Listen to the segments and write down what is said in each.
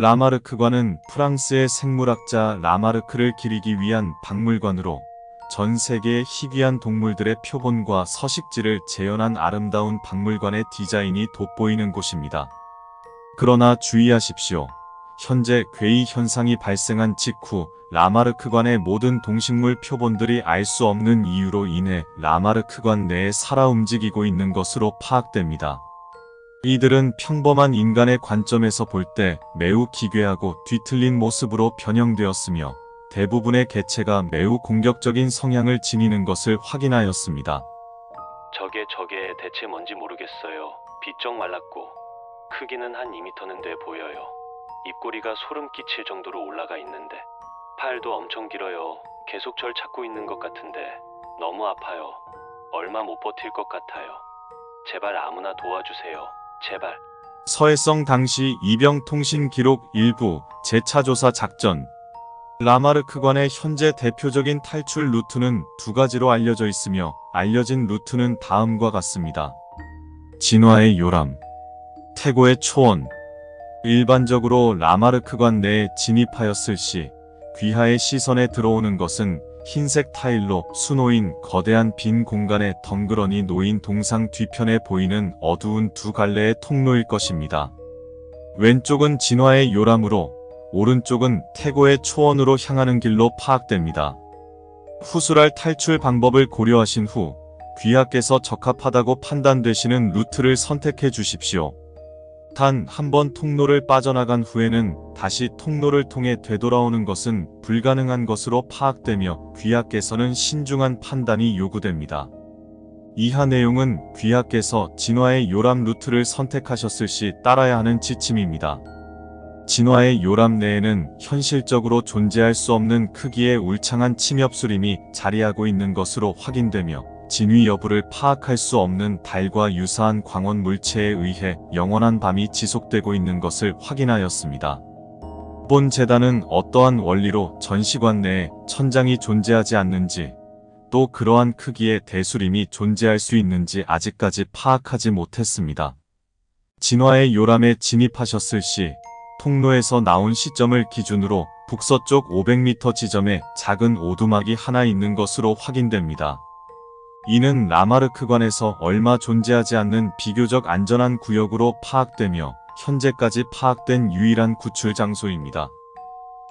라마르크관은 프랑스의 생물학자 라마르크를 기리기 위한 박물관으로 전 세계의 희귀한 동물들의 표본과 서식지를 재현한 아름다운 박물관의 디자인이 돋보이는 곳입니다. 그러나 주의하십시오. 현재 괴이 현상이 발생한 직후 라마르크관의 모든 동식물 표본들이 알 수 없는 이유로 인해 라마르크관 내에 살아 움직이고 있는 것으로 파악됩니다. 이들은 평범한 인간의 관점에서 볼 때 매우 기괴하고 뒤틀린 모습으로 변형되었으며 대부분의 개체가 매우 공격적인 성향을 지니는 것을 확인하였습니다. 저게 대체 뭔지 모르겠어요. 비쩍 말랐고 크기는 한 2m는 돼 보여요. 입꼬리가 소름 끼칠 정도로 올라가 있는데 팔도 엄청 길어요. 계속 절 찾고 있는 것 같은데 너무 아파요. 얼마 못 버틸 것 같아요. 제발 아무나 도와주세요. 제발. 서해성 당시 이병 통신 기록 일부 재차조사 작전. 라마르크관의 현재 대표적인 탈출 루트는 두 가지로 알려져 있으며 알려진 루트는 다음과 같습니다. 진화의 요람, 태고의 초원. 일반적으로 라마르크관 내에 진입하였을 시 귀하의 시선에 들어오는 것은 흰색 타일로 수놓인 거대한 빈 공간에 덩그러니 놓인 동상 뒤편에 보이는 어두운 두 갈래의 통로일 것입니다. 왼쪽은 진화의 요람으로 오른쪽은 태고의 초원으로 향하는 길로 파악됩니다. 후술할 탈출 방법을 고려하신 후 귀하께서 적합하다고 판단되시는 루트를 선택해 주십시오. 단 한 번 통로를 빠져나간 후에는 다시 통로를 통해 되돌아오는 것은 불가능한 것으로 파악되며 귀하께서는 신중한 판단이 요구됩니다. 이하 내용은 귀하께서 진화의 요람 루트를 선택하셨을 시 따라야 하는 지침입니다. 진화의 요람 내에는 현실적으로 존재할 수 없는 크기의 울창한 침엽수림이 자리하고 있는 것으로 확인되며 진위 여부를 파악할 수 없는 달과 유사한 광원 물체에 의해 영원한 밤이 지속되고 있는 것을 확인하였습니다. 본 재단은 어떠한 원리로 전시관 내에 천장이 존재하지 않는지 또 그러한 크기의 대수림이 존재할 수 있는지 아직까지 파악하지 못했습니다. 진화의 요람에 진입하셨을 시 통로에서 나온 시점을 기준으로 북서쪽 500m 지점에 작은 오두막이 하나 있는 것으로 확인됩니다. 이는 라마르크관에서 얼마 존재하지 않는 비교적 안전한 구역으로 파악되며 현재까지 파악된 유일한 구출 장소입니다.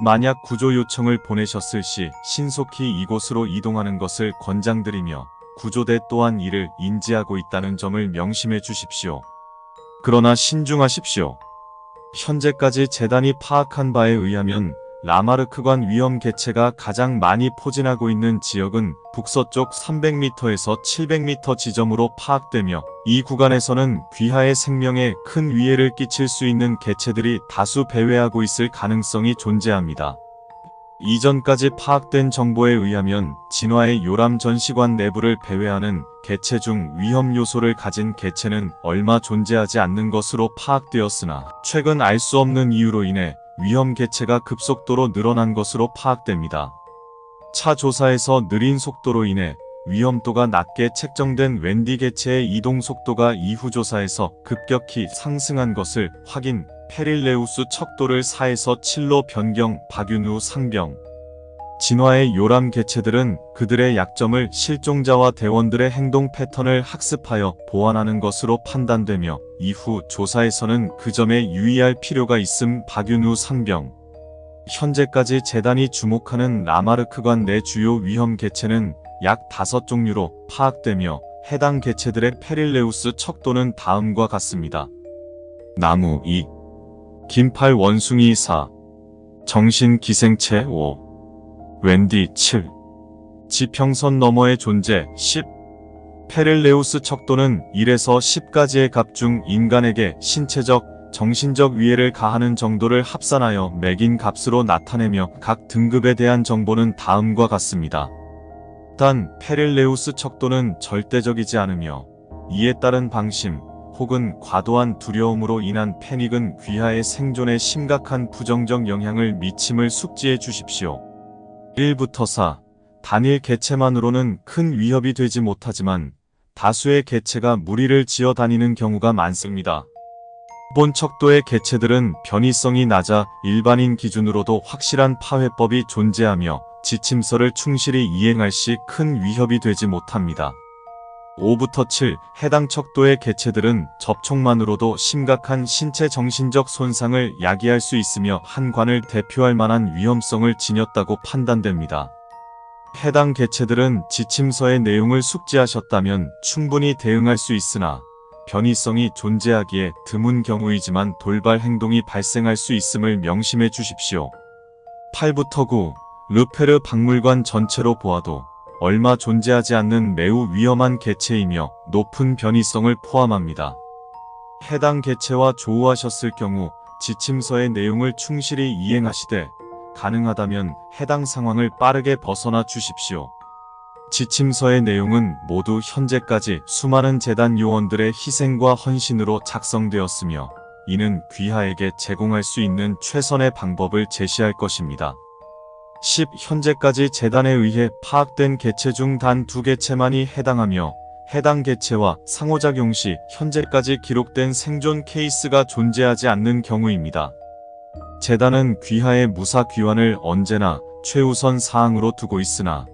만약 구조 요청을 보내셨을 시 신속히 이곳으로 이동하는 것을 권장드리며 구조대 또한 이를 인지하고 있다는 점을 명심해 주십시오. 그러나 신중하십시오. 현재까지 재단이 파악한 바에 의하면 라마르크관 위험 개체가 가장 많이 포진하고 있는 지역은 북서쪽 300m에서 700m 지점으로 파악되며 이 구간에서는 귀하의 생명에 큰 위해를 끼칠 수 있는 개체들이 다수 배회하고 있을 가능성이 존재합니다. 이전까지 파악된 정보에 의하면 진화의 요람 전시관 내부를 배회하는 개체 중 위험 요소를 가진 개체는 얼마 존재하지 않는 것으로 파악되었으나 최근 알 수 없는 이유로 인해 위험 개체가 급속도로 늘어난 것으로 파악됩니다. 차 조사에서 느린 속도로 인해 위험도가 낮게 책정된 웬디 개체의 이동 속도가 이후 조사에서 급격히 상승한 것을 확인. 페릴레우스 척도를 4에서 7로 변경. 박윤우 상병. 진화의 요람 개체들은 그들의 약점을 실종자와 대원들의 행동 패턴을 학습하여 보완하는 것으로 판단되며 이후 조사에서는 그 점에 유의할 필요가 있음. 박윤우 상병. 현재까지 재단이 주목하는 라마르크관 내 주요 위험 개체는 약 5종류로 파악되며 해당 개체들의 페릴레우스 척도는 다음과 같습니다. 나무 2, 긴팔 원숭이 4, 정신 기생체 5, 웬디 7, 지평선 너머의 존재 10. 페릴레우스 척도는 1에서 10까지의 값 중 인간에게 신체적, 정신적 위해를 가하는 정도를 합산하여 매긴 값으로 나타내며 각 등급에 대한 정보는 다음과 같습니다. 단 페릴레우스 척도는 절대적이지 않으며 이에 따른 방심 혹은 과도한 두려움으로 인한 패닉은 귀하의 생존에 심각한 부정적 영향을 미침을 숙지해 주십시오. 1부터 4. 단일 개체만으로는 큰 위협이 되지 못하지만 다수의 개체가 무리를 지어 다니는 경우가 많습니다. 일본 척도의 개체들은 변이성이 낮아 일반인 기준으로도 확실한 파회법이 존재하며 지침서를 충실히 이행할 시 큰 위협이 되지 못합니다. 5부터 7. 해당 척도의 개체들은 접촉만으로도 심각한 신체 정신적 손상을 야기할 수 있으며 한 관을 대표할 만한 위험성을 지녔다고 판단됩니다. 해당 개체들은 지침서의 내용을 숙지하셨다면 충분히 대응할 수 있으나 변이성이 존재하기에 드문 경우이지만 돌발 행동이 발생할 수 있음을 명심해 주십시오. 8부터 9. 르페르 박물관 전체로 보아도 얼마 존재하지 않는 매우 위험한 개체이며 높은 변이성을 포함합니다. 해당 개체와 조우하셨을 경우 지침서의 내용을 충실히 이행하시되 가능하다면 해당 상황을 빠르게 벗어나 주십시오. 지침서의 내용은 모두 현재까지 수많은 재단 요원들의 희생과 헌신으로 작성되었으며 이는 귀하에게 제공할 수 있는 최선의 방법을 제시할 것입니다. 10. 현재까지 재단에 의해 파악된 개체 중 단 2개체만이 해당하며 해당 개체와 상호작용 시 현재까지 기록된 생존 케이스가 존재하지 않는 경우입니다. 재단은 귀하의 무사 귀환을 언제나 최우선 사항으로 두고 있으나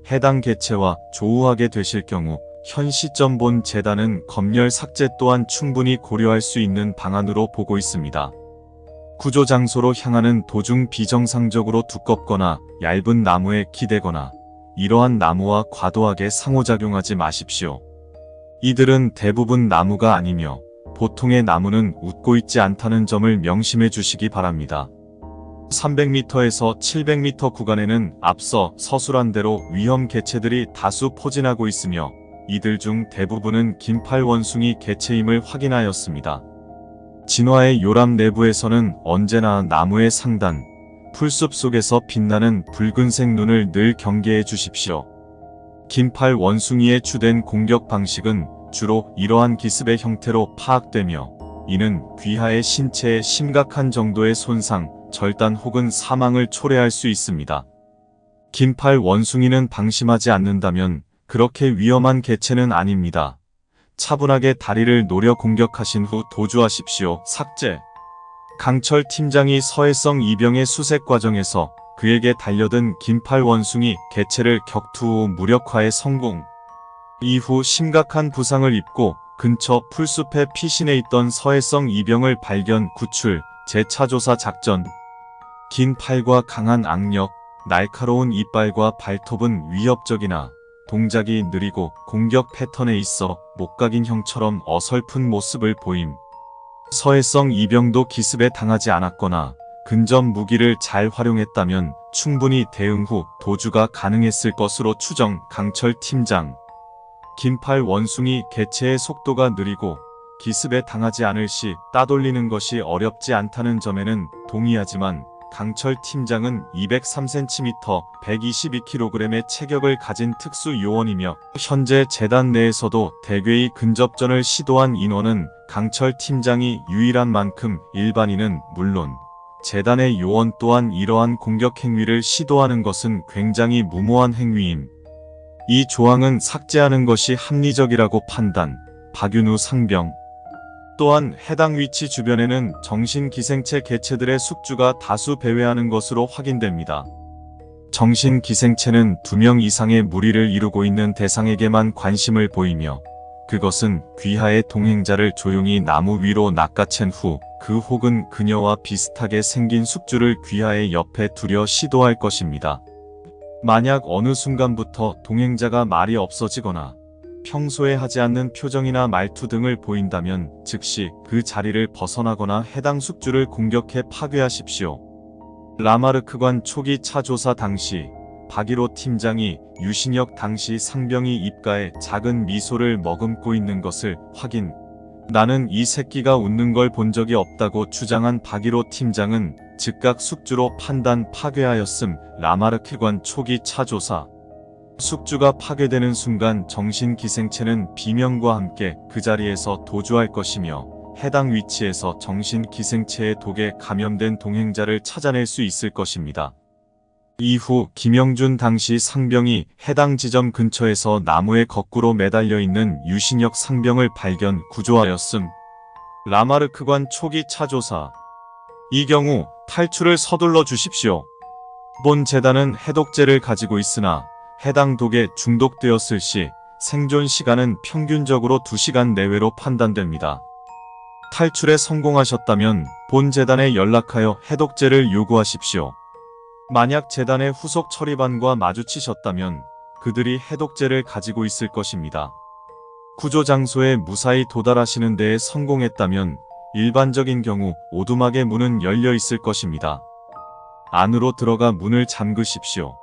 해당 개체와 조우하게 되실 경우 현 시점 본 재단은 검열 삭제 또한 충분히 고려할 수 있는 방안으로 보고 있습니다. 구조 장소로 향하는 도중 비정상적으로 두껍거나 얇은 나무에 기대거나 이러한 나무와 과도하게 상호작용하지 마십시오. 이들은 대부분 나무가 아니며 보통의 나무는 웃고 있지 않다는 점을 명심해 주시기 바랍니다. 300m에서 700m 구간에는 앞서 서술한 대로 위험 개체들이 다수 포진하고 있으며 이들 중 대부분은 긴팔 원숭이 개체임을 확인하였습니다. 진화의 요람 내부에서는 언제나 나무의 상단, 풀숲 속에서 빛나는 붉은색 눈을 늘 경계해 주십시오. 긴팔 원숭이의 주된 공격 방식은 주로 이러한 기습의 형태로 파악되며 이는 귀하의 신체에 심각한 정도의 손상, 절단 혹은 사망을 초래할 수 있습니다. 긴팔 원숭이는 방심하지 않는다면 그렇게 위험한 개체는 아닙니다. 차분하게 다리를 노려 공격하신 후 도주하십시오. 삭제. 강철 팀장이 서해성 이병의 수색 과정에서 그에게 달려든 긴팔 원숭이 개체를 격투 후 무력화에 성공. 이후 심각한 부상을 입고 근처 풀숲에 피신해 있던 서해성 이병을 발견, 구출, 재차 조사 작전. 긴 팔과 강한 악력, 날카로운 이빨과 발톱은 위협적이나 동작이 느리고 공격 패턴에 있어 목각인 형처럼 어설픈 모습을 보임. 서해성 이병도 기습에 당하지 않았거나 근접 무기를 잘 활용했다면 충분히 대응 후 도주가 가능했을 것으로 추정. 강철 팀장. 긴팔 원숭이 개체의 속도가 느리고 기습에 당하지 않을 시 따돌리는 것이 어렵지 않다는 점에는 동의하지만 강철 팀장은 203cm, 122kg의 체격을 가진 특수 요원이며 현재 재단 내에서도 대괴의 근접전을 시도한 인원은 강철 팀장이 유일한 만큼 일반인은 물론 재단의 요원 또한 이러한 공격 행위를 시도하는 것은 굉장히 무모한 행위임. 이 조항은 삭제하는 것이 합리적이라고 판단. 박윤우 상병. 또한 해당 위치 주변에는 정신기생체 개체들의 숙주가 다수 배회하는 것으로 확인됩니다. 정신기생체는 2명 이상의 무리를 이루고 있는 대상에게만 관심을 보이며 그것은 귀하의 동행자를 조용히 나무 위로 낚아챈 후 그 혹은 그녀와 비슷하게 생긴 숙주를 귀하의 옆에 두려 시도할 것입니다. 만약 어느 순간부터 동행자가 말이 없어지거나 평소에 하지 않는 표정이나 말투 등을 보인다면 즉시 그 자리를 벗어나거나 해당 숙주를 공격해 파괴하십시오. 라마르크관 초기 차 조사 당시 박일호 팀장이 유신혁 당시 상병이 입가에 작은 미소를 머금고 있는 것을 확인. 나는 이 새끼가 웃는 걸 본 적이 없다고 주장한 박일호 팀장은 즉각 숙주로 판단 파괴하였음. 라마르크관 초기 차 조사. 숙주가 파괴되는 순간 정신기생체는 비명과 함께 그 자리에서 도주할 것이며 해당 위치에서 정신기생체의 독에 감염된 동행자를 찾아낼 수 있을 것입니다. 이후 김영준 당시 상병이 해당 지점 근처에서 나무에 거꾸로 매달려 있는 유신혁 상병을 발견, 구조하였음. 라마르크관 초기 차조사. 이 경우 탈출을 서둘러 주십시오. 본 재단은 해독제를 가지고 있으나 해당 독에 중독되었을 시 생존 시간은 평균적으로 2시간 내외로 판단됩니다. 탈출에 성공하셨다면 본 재단에 연락하여 해독제를 요구하십시오. 만약 재단의 후속 처리반과 마주치셨다면 그들이 해독제를 가지고 있을 것입니다. 구조 장소에 무사히 도달하시는 데에 성공했다면 일반적인 경우 오두막의 문은 열려 있을 것입니다. 안으로 들어가 문을 잠그십시오.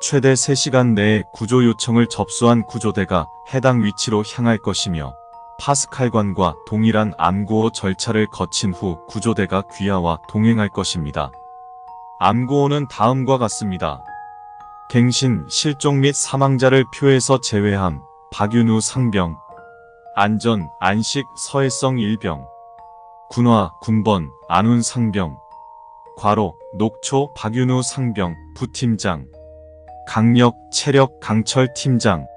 최대 3시간 내에 구조 요청을 접수한 구조대가 해당 위치로 향할 것이며 파스칼관과 동일한 암구호 절차를 거친 후 구조대가 귀하와 동행할 것입니다. 암구호는 다음과 같습니다. 갱신, 실종 및 사망자를 표에서 제외함, 박윤우 상병. 안전, 안식, 서해성 일병. 군화, 군번, 안훈 상병. 과로, 녹초, 박윤우 상병, 부팀장. 강력, 체력, 강철 팀장.